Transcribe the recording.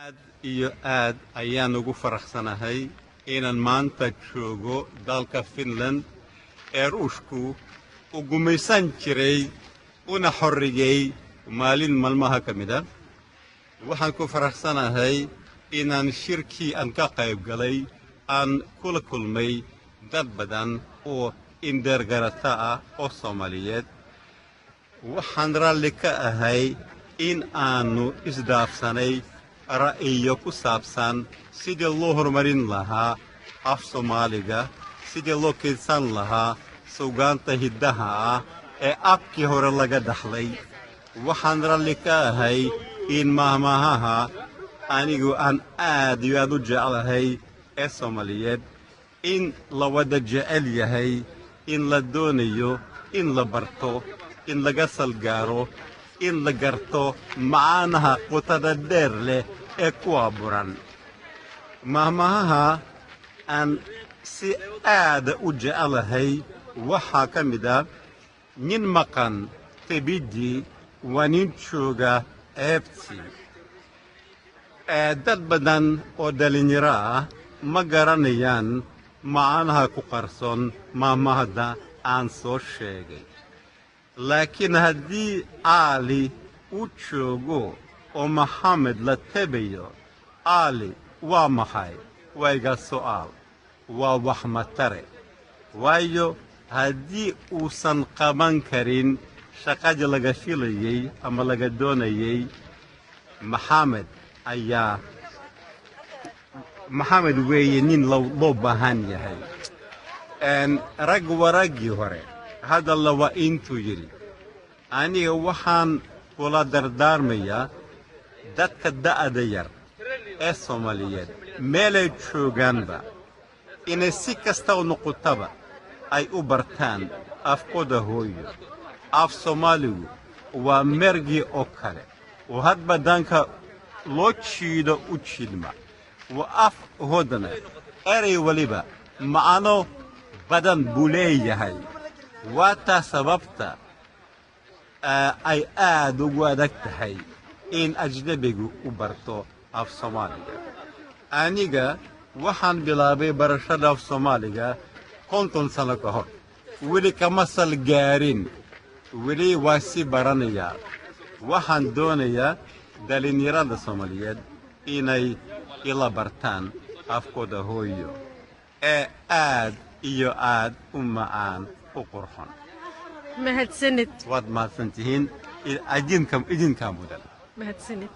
aad iyo aad ayaan ugu faraxsanahay inaan maanta joogo dalka Finland ee Ruushku u gumaysan jiray una xorriyay maalin maalmaha ka mid ah. Waxaan ku faraxsanahay inaan shirkii aan ka qayb galay aan kula kulmay dad badan oo indhergarata ah oo Soomaaliyeed. Waxaan raalli ka ahay in aanu isdaafsanay ra'yiyo ku saabsan sidii loo horumarin lahaa af Soomaaliga, sidii loo keydsan lahaa suugaanta hiddaha ah ee afkii hore laga dhaxlay. Waxaan raalli ka ahay in mahmaahaha anigu aan aad iyo aad u jeclahay ee Soomaaliyeed in la wada jecel yahay, in la doonayo in la barto, in laga salgaaro, in la garto macnaha qotada dheer leh ee ku abuuran. Mahmaahaha aan si aad u jeclahay waxaa ka mid ah nin maqan tebidii waa nin jooga ceebtii. Dad badan oo dhalinyaro ah ma garanayaan macnaha ku qarsoon mahmaahda aan soo sheegay. Laakiin haddii Ali uu joogo oo Maxamed la tabayo, Ali waa maxay? Waa iga su'aal, waa wax matare. Waayo haddii uusan qaban karin shaqadii laga filayay ama laga doonayay, Maxamed weeye nin loo baahan yahay. Rag waraggii hore hadalla waa intuu yidhi. Aniga waxaan kula dardaarmayaa dadka da'da yar ee Soomaaliyeed meelay joogaanba inay si kasta u noqotaba ay u bartaan afkooda hooyo. Af Soomaaligu waa mergii oo kale oo hadba danka loo jiido u jidma. Waa af hodana erey waliba macno badan buu leeyahay. Waa taa sababta ay aad ugu adag tahay in ajnabigu u barto af Soomaaliga. Aniga waxaan bilaabay barashada af Soomaaliga 50 sano ka hor. Weli kama salgaarin, weli waa si baranayaa. Waxaan doonayaa dhalinyarada Soomaaliyeed inay ila bartaan afkooda hooyo ee aad iyo aad u macaan u qurxoon. mahadsanid. Waad mahadsantihiin idinka mudan. mahadsanid.